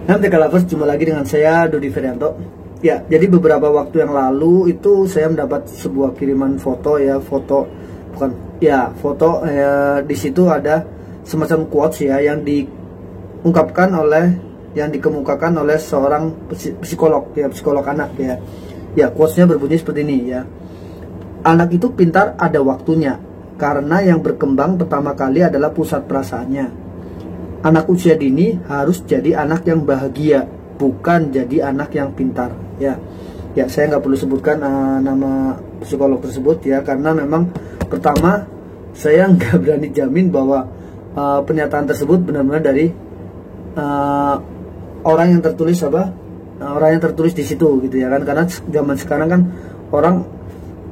MTK Lovers, jumpa lagi dengan saya Dodi Ferianto. Ya, jadi beberapa waktu yang lalu itu saya mendapat sebuah kiriman foto ya, foto di situ ada semacam quotes ya yang dikemukakan oleh seorang psikolog anak ya. Ya, quotesnya berbunyi seperti ini ya. Anak itu pintar ada waktunya, karena yang berkembang pertama kali adalah pusat perasaannya. Anak usia dini harus jadi anak yang bahagia, bukan jadi anak yang pintar. Ya, saya nggak perlu sebutkan nama psikolog tersebut ya, karena memang pertama saya nggak berani jamin bahwa pernyataan tersebut benar-benar dari orang yang tertulis di situ gitu ya kan. Karena zaman sekarang kan orang,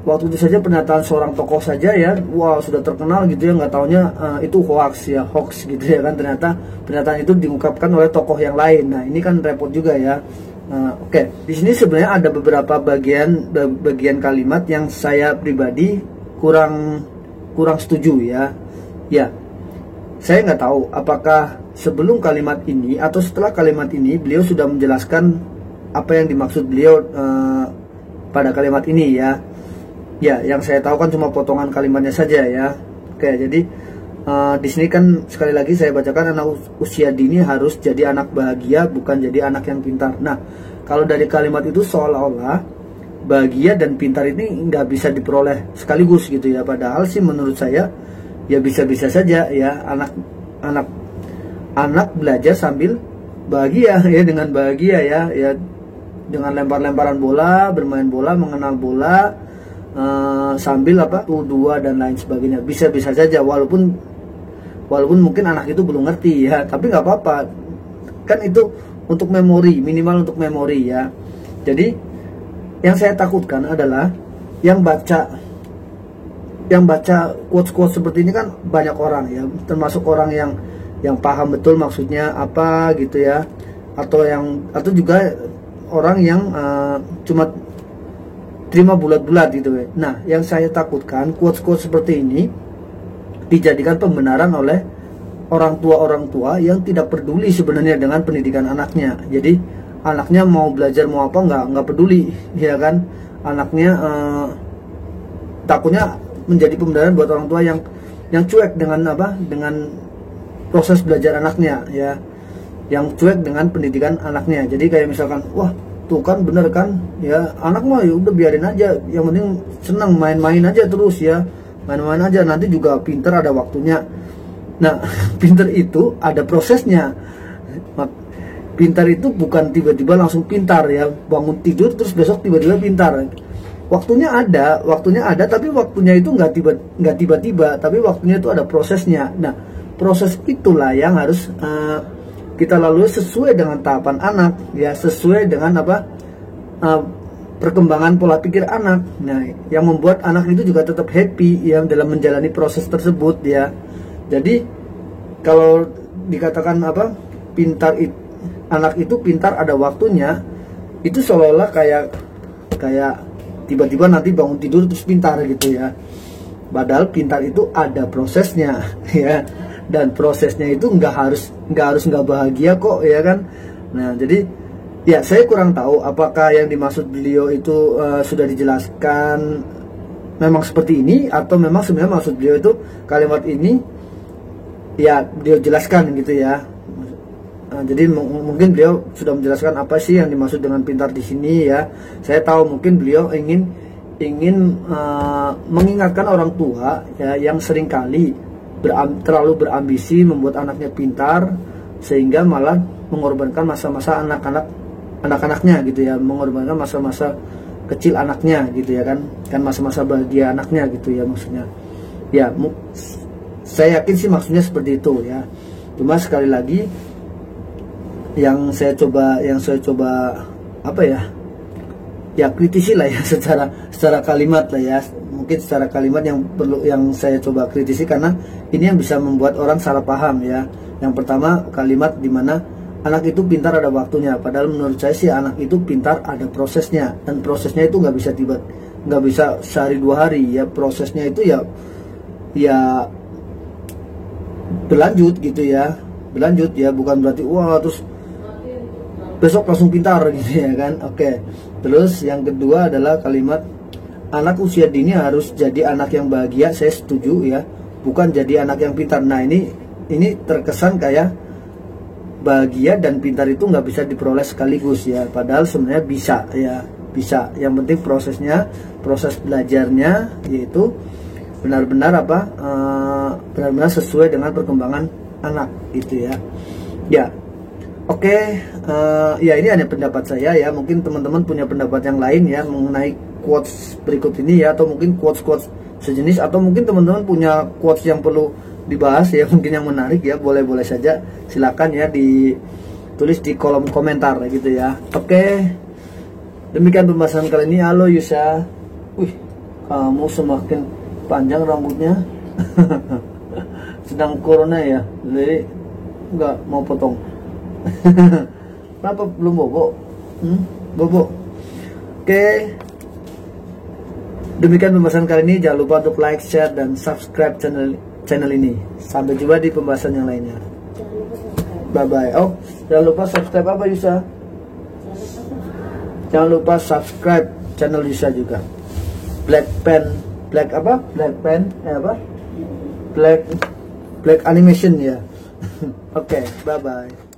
waktu itu saja pernyataan seorang tokoh saja ya, wow sudah terkenal gitu ya, nggak taunya itu hoax gitu ya kan. Ternyata pernyataan itu diungkapkan oleh tokoh yang lain. Nah ini kan repot juga ya. Oke, di sini sebenarnya ada beberapa bagian kalimat yang saya pribadi kurang setuju ya. Ya, saya nggak tahu apakah sebelum kalimat ini atau setelah kalimat ini beliau sudah menjelaskan apa yang dimaksud beliau pada kalimat ini ya. Ya, yang saya tahu kan cuma potongan kalimatnya saja ya. Oke, jadi di sini kan sekali lagi saya bacakan, anak usia dini harus jadi anak bahagia, bukan jadi anak yang pintar. Nah, kalau dari kalimat itu seolah-olah bahagia dan pintar ini nggak bisa diperoleh sekaligus gitu ya. Padahal sih menurut saya ya bisa-bisa saja ya, anak belajar sambil bahagia ya, dengan bahagia ya dengan lempar-lemparan bola, bermain bola, mengenal bola. Sambil U2 dan lain sebagainya, bisa-bisa saja walaupun mungkin anak itu belum ngerti ya, tapi nggak apa-apa kan, itu untuk memori, minimal untuk memori ya. Jadi yang saya takutkan adalah yang baca quotes seperti ini kan banyak orang ya, termasuk orang yang paham betul maksudnya apa gitu ya, atau juga orang yang cuma terima bulat-bulat gitu ya. Nah, yang saya takutkan quotes seperti ini dijadikan pembenaran oleh orang tua yang tidak peduli sebenarnya dengan pendidikan anaknya. Jadi anaknya mau belajar mau apa nggak peduli ya kan. Anaknya takutnya menjadi pembenaran buat orang tua yang cuek dengan proses belajar anaknya ya, yang cuek dengan pendidikan anaknya. Jadi kayak misalkan, wah tuh kan bener kan ya, anak mah ya udah biarin aja, yang penting senang main-main aja terus ya, main-main aja, nanti juga pinter ada waktunya. Nah pinter itu ada prosesnya. Pintar itu bukan tiba-tiba langsung pintar ya, bangun tidur terus besok tiba-tiba pintar. Waktunya ada, tapi waktunya itu nggak tiba-tiba, tapi waktunya itu ada prosesnya. Nah proses itulah yang harus kita lalui sesuai dengan tahapan anak ya, sesuai dengan perkembangan pola pikir anak. Nah, yang membuat anak itu juga tetap happy ya dalam menjalani proses tersebut ya. Jadi kalau dikatakan anak itu pintar ada waktunya, itu seolah-olah kayak tiba-tiba nanti bangun tidur terus pintar gitu ya. Padahal pintar itu ada prosesnya ya. Dan prosesnya itu nggak harus bahagia kok ya kan. Nah jadi ya saya kurang tahu apakah yang dimaksud beliau itu sudah dijelaskan memang seperti ini, atau memang sebenarnya maksud beliau itu kalimat ini ya beliau jelaskan gitu ya. Jadi mungkin beliau sudah menjelaskan apa sih yang dimaksud dengan pintar di sini ya. Saya tahu mungkin beliau ingin mengingatkan orang tua ya, yang seringkali terlalu berambisi membuat anaknya pintar, sehingga malah mengorbankan masa-masa anak-anaknya gitu ya, mengorbankan masa-masa kecil anaknya gitu ya kan masa-masa bahagia anaknya gitu ya maksudnya. Ya saya yakin sih maksudnya seperti itu ya. Cuma sekali lagi yang saya coba kritisi lah ya, secara kalimat lah ya. Mungkin secara kalimat yang saya coba kritisi, karena ini yang bisa membuat orang salah paham ya. Yang pertama, kalimat dimana anak itu pintar ada waktunya, padahal menurut saya sih anak itu pintar ada prosesnya, dan prosesnya itu nggak bisa sehari dua hari ya. Prosesnya itu ya berlanjut gitu ya, bukan berarti wah terus besok langsung pintar gitu ya kan. Oke. Terus yang kedua adalah kalimat anak usia dini harus jadi anak yang bahagia. Saya setuju ya, bukan jadi anak yang pintar. Nah ini terkesan kayak bahagia dan pintar itu nggak bisa diperoleh sekaligus ya, padahal sebenarnya bisa ya, bisa. Yang penting prosesnya, proses belajarnya yaitu benar-benar benar-benar sesuai dengan perkembangan anak gitu ya. Ya, oke, ya ini hanya pendapat saya ya. Mungkin teman-teman punya pendapat yang lain ya mengenai quotes berikut ini ya, atau mungkin quotes-quotes sejenis, atau mungkin teman-teman punya quotes yang perlu dibahas ya, mungkin yang menarik ya, boleh-boleh saja, silakan ya ditulis di kolom komentar gitu ya. Oke, demikian pembahasan kali ini. Halo Yusa, wih, kamu semakin panjang rambutnya. Sedang corona ya, jadi nggak mau potong. Kenapa belum bobo? Bobo. Oke. Demikian pembahasan kali ini. Jangan lupa untuk like, share, dan subscribe channel ini. Sampai jumpa di pembahasan yang lainnya. Bye bye. Oh, jangan lupa subscribe apa Yusa? Jangan lupa subscribe channel Yusa juga. Black animation ya. Oke, bye bye.